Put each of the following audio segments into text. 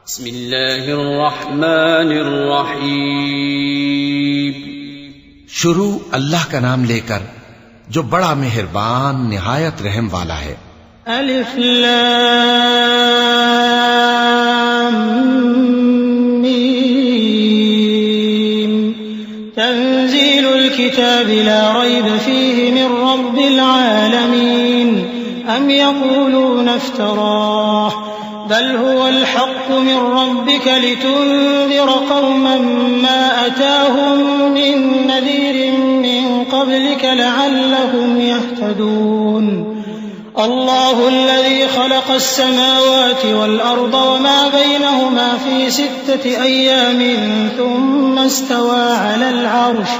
बिस्मिल्लाहिर्रहमानिर्रहीम। शुरू अल्लाह का नाम लेकर जो बड़ा मेहरबान निहायत रहम वाला है। अलिफ लाम मीम तंजीलुल किताबि ला रैब फीहि मिर रब्बिल आलमीन अम यक़ूलूना इफ्तराह बल हुवल हक़्क़ु मिर रब्बिक लितुन्ज़िर क़ौमन मा अताहुम मिन नज़ीरिन मिन क़ब्लिक लअल्लहुम यहतदून। अल्लाहु अल्लज़ी ख़लक़स समावाति वल अर्ज़ वमा बैनहुमा फ़ी सित्तति अय्यामिन थुम्मा इस्तवा अलल अर्श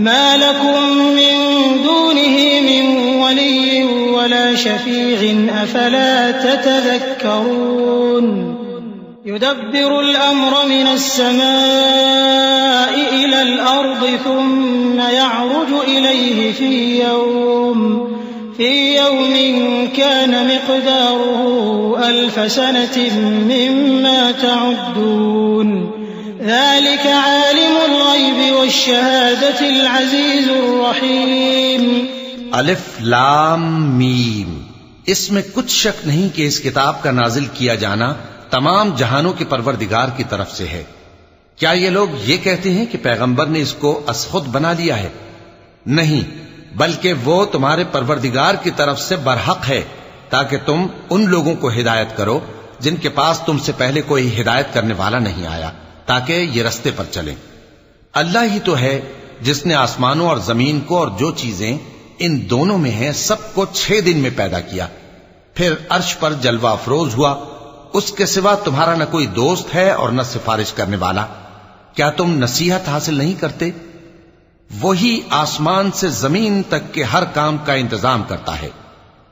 मा लकुम मिन दूनिही मिन वलिय्यिन वला शफ़ी'इन अफ़ला ततज़क्करून। युदब्बिरुल अम्र मिनस समाइ इलल अर्ज़ि थुम्मा यअरुजु इलैहि फ़ी यौमिन कान मिक़दारुहु अल्फ़ सनतिन मिम्मा तअुद्दून। ज़ालिक आलिमुल ग़ैबि वश्शहादतिल अज़ीज़ुर रहीम। अलिफ लाम मीम। इसमें कुछ शक नहीं कि इस किताब का नाजिल किया जाना तमाम जहानों के परवरदिगार की तरफ से है। क्या ये लोग ये कहते हैं कि पैगंबर ने इसको असखुद बना लिया है? नहीं, बल्कि वो तुम्हारे परवरदिगार की तरफ से बरहक है, ताकि तुम उन लोगों को हिदायत करो जिनके पास तुमसे पहले कोई हिदायत करने वाला नहीं आया, ताकि ये रस्ते पर चलें। अल्लाह ही तो है जिसने आसमानों और जमीन को और जो चीजें इन दोनों में हैं सबको 6 दिन में पैदा किया, फिर अर्श पर जलवा अफरोज हुआ। उसके सिवा तुम्हारा न कोई दोस्त है और न सिफारिश करने वाला। क्या तुम नसीहत हासिल नहीं करते? वही आसमान से जमीन तक के हर काम का इंतजाम करता है,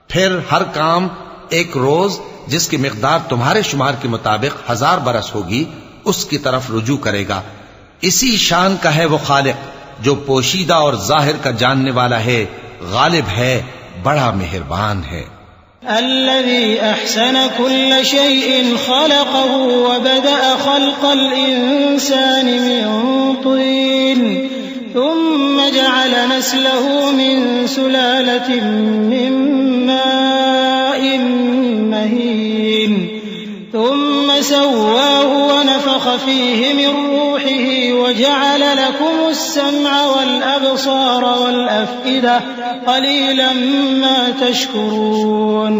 फिर हर काम एक रोज जिसकी मिकदार तुम्हारे शुमार के मुताबिक 1000 बरस होगी उसकी तरफ रुजू करेगा। इसी शान का है वो खालिक जो पोशीदा और जाहिर का जानने वाला है, गालिब है, बड़ा मेहरबान है। अल्लज़ी अहसन कुल्ल शैइन खलक़हु व बदअ खल्क़ल इंसानि मिन तीन थुम्मा जअल नस्लहु मिन सुलालतिन मिन माइन महीन थुम्मा सव्वाहु व नफ़ख़ फ़ीहि मिन रूहिही व जअल लकुमुस सम्अ वल अबसार वल अफ़इदा क़लीलन मा तशकुरून।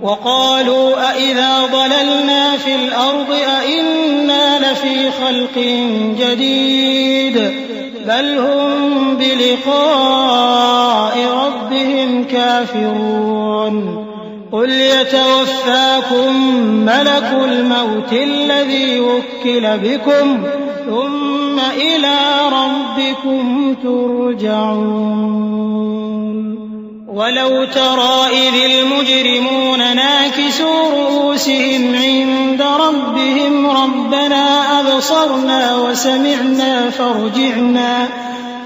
वक़ालू अइज़ा ضललना फ़िल अर्ज़ि अइन्ना लफ़ी ख़ल्क़िन जदीद बल हुम बिलिक़ाइ रब्बिहिम काफ़िरून। क़ुल यतवफ़्फ़ाकुम मलकुल मौति अल्लज़ी वुक्किल बिकुम थुम्मा इला रब्बिकुम तुरजऊन। वलौ तरा इज़िल मुजरिमून नाकिसू रूसिहिम इन्द रब्बिहिम रब्बना अबसरना व समिअना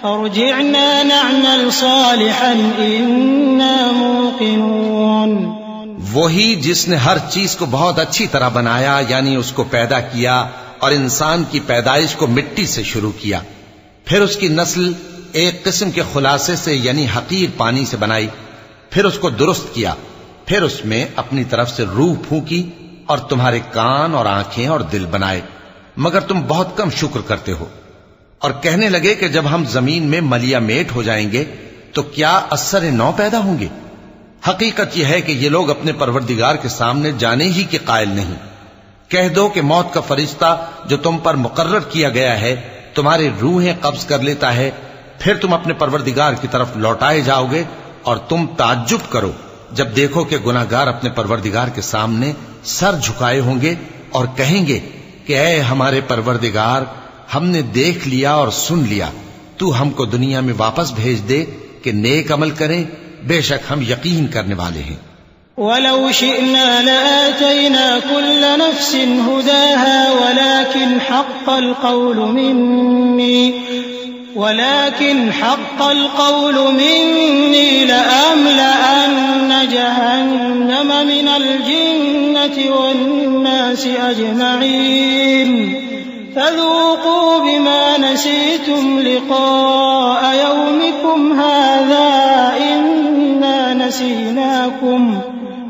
फर्जिअना नअमल सालिहन इन्ना मूक़िनून। वही जिसने हर चीज को बहुत अच्छी तरह बनाया, यानी उसको पैदा किया और इंसान की पैदाइश को मिट्टी से शुरू किया, फिर उसकी नस्ल एक किस्म के खुलासे से यानी हकीर पानी से बनाई, फिर उसको दुरुस्त किया, फिर उसमें अपनी तरफ से रूह फूंकी और तुम्हारे कान और आंखें और दिल बनाए, मगर तुम बहुत कम शुक्र करते हो। और कहने लगे कि जब हम जमीन में मलिया मेट हो जाएंगे तो क्या असर नौ पैदा होंगे। हकीकत यह है कि ये लोग अपने परवरदिगार के सामने जाने ही के कायल नहीं। कह दो कि मौत का फरिश्ता जो तुम पर मुकर्रर किया गया है तुम्हारी रूहें कब्ज कर लेता है, फिर तुम अपने परवरदिगार की तरफ लौटाए जाओगे और तुम ताज्जुब करो जब देखो कि गुनाहगार अपने परवरदिगार के सामने सर झुकाए होंगे और कहेंगे कि ऐ हमारे परवरदिगार, हमने देख लिया और सुन लिया, तू हमको दुनिया में वापस भेज दे कि नेक अमल करें, बेशक हम यकीन करने वाले हैं। वलौ शिअना लआतैना कुल्ल नफ्सिन हुदाहा वलाकिन हक़्क़ल क़ौलु मिन्नी वलाकिन हक़्क़ल क़ौलु मिन्नी लअम्लअन्न जहन्नम मिनल जिन्नति वन्नासि अजमईन फ़ज़ूक़ू बिमा नसीतुम लिक़ाअ यौमिकुम हाज़ा इन्ना नसीनाकुम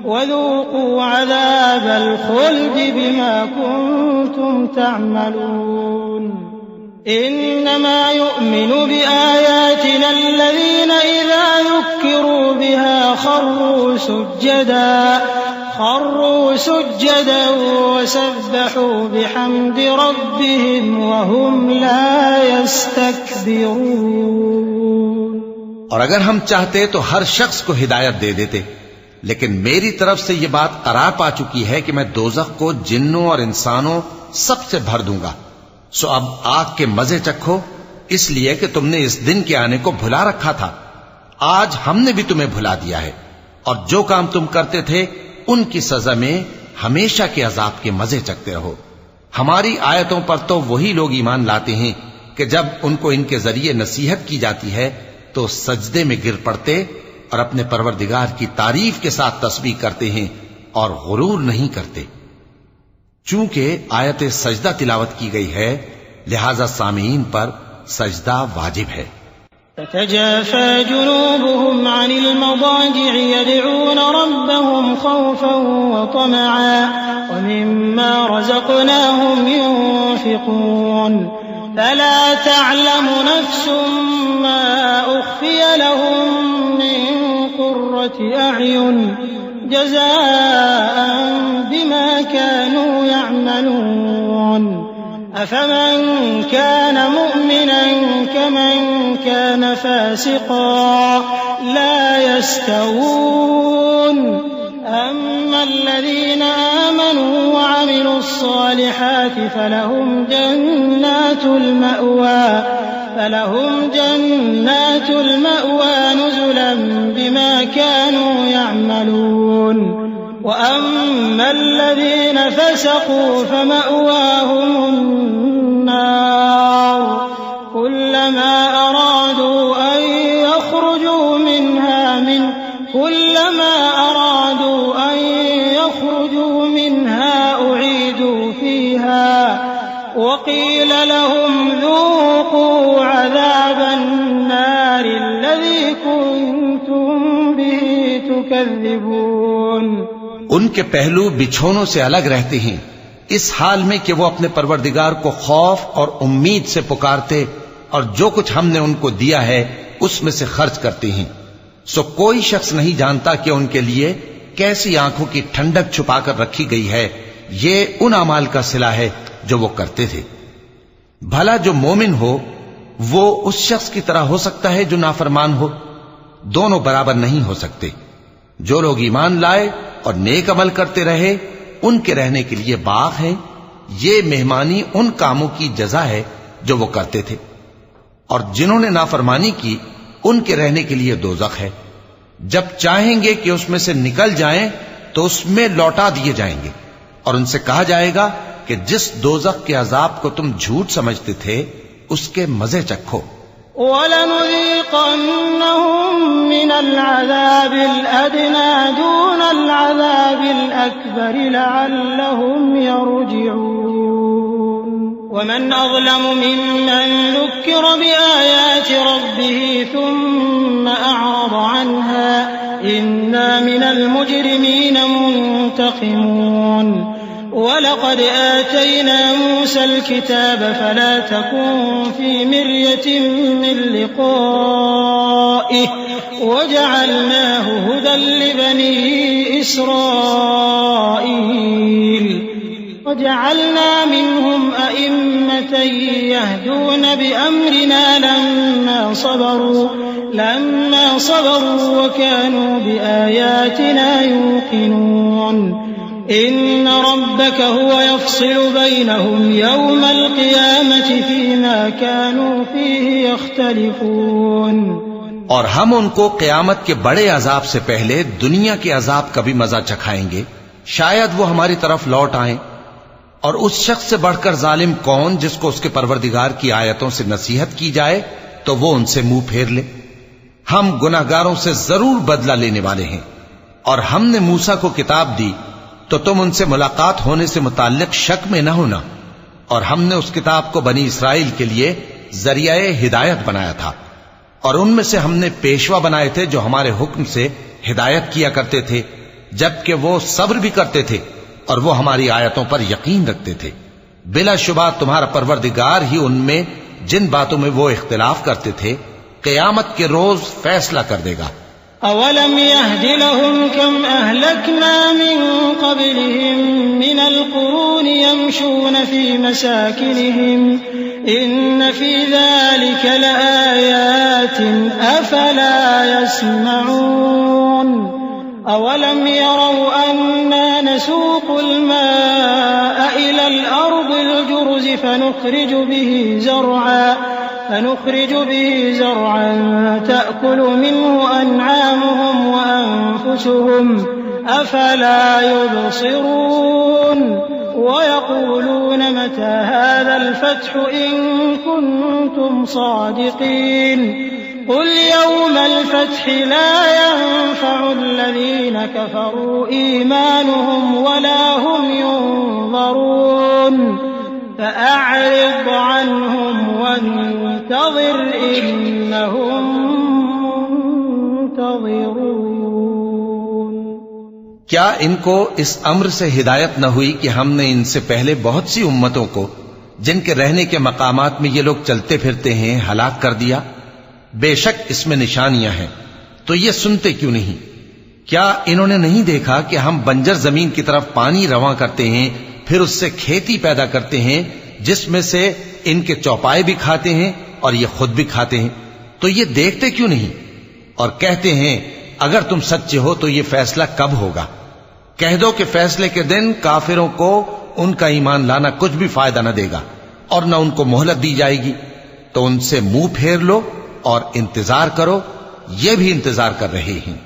वज़ूक़ू अज़ाबल ख़ुल्दि बिमा कुन्तुम तअमलून इन्नमा युअमिनु बिआयातिना अल्लज़ीना इज़ा ज़ुक्किरू बिहा खर्रू सुज्जदा वसब्बहू बिहम्दि रब्बिहिम वहुम ला यस्तकबिरून। और अगर हम चाहते तो हर शख्स को हिदायत दे देते, लेकिन मेरी तरफ से ये बात करार पा चुकी है कि मैं दोज़ख को जिन्नों और इंसानों सबसे भर दूंगा। सो अब आग के मजे चखो, इसलिए कि तुमने इस दिन के आने को भुला रखा था। आज हमने भी तुम्हें भुला दिया है, और जो काम तुम करते थे उनकी सजा में हमेशा के अजाब के मजे चखते रहो। हमारी आयतों पर तो वही लोग ईमान लाते हैं कि जब उनको इनके जरिए नसीहत की जाती है तो सजदे में गिर पड़ते और अपने परवरदिगार की तारीफ के साथ तस्बीह करते हैं और गुरूर नहीं करते। चूंकि आयत सजदा तिलावत की गई है, लिहाजा सामीन पर सजदा वाजिब है। ततजाफ़ा जुनूबुहुम अनिल मदाजि'i यद'ून रब्बहुम खौफन व तमअन व मिम्मा रज़क़नाहुम युन्फ़िक़ून फला तअलमु नफ्सुम मा उख़फ़िय लहुम मिन क़ुर्रति अ'युन जज़ाअन बिमा कानू यअमलून अफमन कान मुअमिनन कमन कान फासिक़ा ला यस्तवून अम्मा अल्लज़ीना आमनू व अमिलुस्सालिहाति फलहुम जन्नातुल मअवा नुज़ुलन बिमा कानू यअमलून वअम्मा अल्लज़ीना फसक़ू फमअवाहुम النار كلما أرادوا أن يخرجوا منها أعيدوا فيها وقيل لهم ذوقوا عذاب النار الذي كنتم به تكذبون। उनके पहलू बिछोनों से अलग रहते हैं, इस हाल में कि वो अपने परवरदिगार को खौफ और उम्मीद से पुकारते और जो कुछ हमने उनको दिया है उसमें से खर्च करते हैं। सो कोई शख्स नहीं जानता कि उनके लिए कैसी आंखों की ठंडक छुपाकर रखी गई है। ये उन अमाल का सिला है जो वो करते थे। भला जो मोमिन हो वो उस शख्स की तरह हो सकता है जो नाफरमान हो? दोनों बराबर नहीं हो सकते। जो लोग ईमान लाए और नेक अमल करते रहे उनके रहने के लिए बाग है। ये मेहमानी उन कामों की जजा है जो वो करते थे, और जिन्होंने नाफरमानी की उनके रहने के लिए दोज़ख है। जब चाहेंगे कि उसमें से निकल जाएं तो उसमें लौटा दिए जाएंगे, और उनसे कहा जाएगा कि जिस दोज़ख के अजाब को तुम झूठ समझते थे उसके मजे चखो। वलनुज़ीक़न्नहुम मिनल अज़ाबिल अदना दूनल अज़ाबिल अकबर लअल्लहुम यरजिऊन। वमन अज़लमु मिम्मन ज़ुक्किर बिआयाति रब्बिहि थुम्मा अअरज़ अन्हा इन्ना मिनल मुजरिमीन मुंतक़िमून। वलक़द आतैना मूसल किताब फला तकुन फी मिर्यतिन मिन लिक़ाइहि वजअलनाहु हुदन लिबनी इस्राईल वजअलना मिनहुम अइम्मतन यहदून बिअम्रिना लम्मा सबरू वकानू बिआयातिना यूक़िनून। इन्न रब्बक हुवा यफ़्सिलु बैनहुम यौमल क़ियामति फ़ीमा कानू फ़ीहि यख़्तलिफ़ून। और हम उनको क़यामत के बड़े अजाब से पहले दुनिया के अजाब का भी मजा चखाएंगे, शायद वो हमारी तरफ लौट आएं। और उस शख्स से बढ़कर जालिम कौन जिसको उसके परवरदिगार की आयतों से नसीहत की जाए तो वो उनसे मुंह फेर ले। हम गुनाहगारों से जरूर बदला लेने वाले हैं। और हमने मूसा को किताब दी तो तुम उनसे मुलाकात होने से मुताल्लिक शक में न होना। और हमने उस किताब को बनी इसराइल के लिए जरियाए हिदायत बनाया था। और उनमें से हमने पेशवा बनाए थे जो हमारे हुक्म से हिदायत किया करते थे, जबकि वो सब्र भी करते थे और वो हमारी आयतों पर यकीन रखते थे। बिलाशुबा तुम्हारा परवरदिगार ही उनमें जिन बातों में वो इख्तिलाफ करते थे क़यामत के रोज फैसला कर देगा। अवलम यहदि लहुम कम अहलकना मिन क़ब्लिहिम मिनल क़ुरूनि यमशून फी मसाकिनिहिम इन्न फी ज़ालिका लआयातिन अफला यस्मऊन अवलम यरौ अन्ना नसूक़ुल माअ इलल अर्दिल जुरज़ فنخرج به زرعا تأكل منه أنعامهم وأنفسهم أفلا يبصرون ويقولون متى هذا الفتح إن كنتم صادقين قل يوم الفتح لا ينفع الذين كفروا إيمانهم ولا هم ينظرون فأعرض عنهم وانتظر إنهم منتظرون। क्या इनको इस अम्र से हिदायत न हुई कि हमने इनसे पहले बहुत सी उम्मतों को जिनके रहने के मकामात में ये लोग चलते फिरते हैं हलाक कर दिया? बेशक इसमें निशानियां हैं, तो ये सुनते क्यों नहीं? क्या इन्होंने नहीं देखा कि हम बंजर जमीन की तरफ पानी रवां करते हैं, फिर उससे खेती पैदा करते हैं जिसमें से इनके चौपाए भी खाते हैं और ये खुद भी खाते हैं? तो ये देखते क्यों नहीं? और कहते हैं अगर तुम सच्चे हो तो ये फैसला कब होगा? कह दो कि फैसले के दिन काफिरों को उनका ईमान लाना कुछ भी फायदा न देगा और न उनको मोहलत दी जाएगी। तो उनसे मुंह फेर लो और इंतजार करो, ये भी इंतजार कर रहे हैं।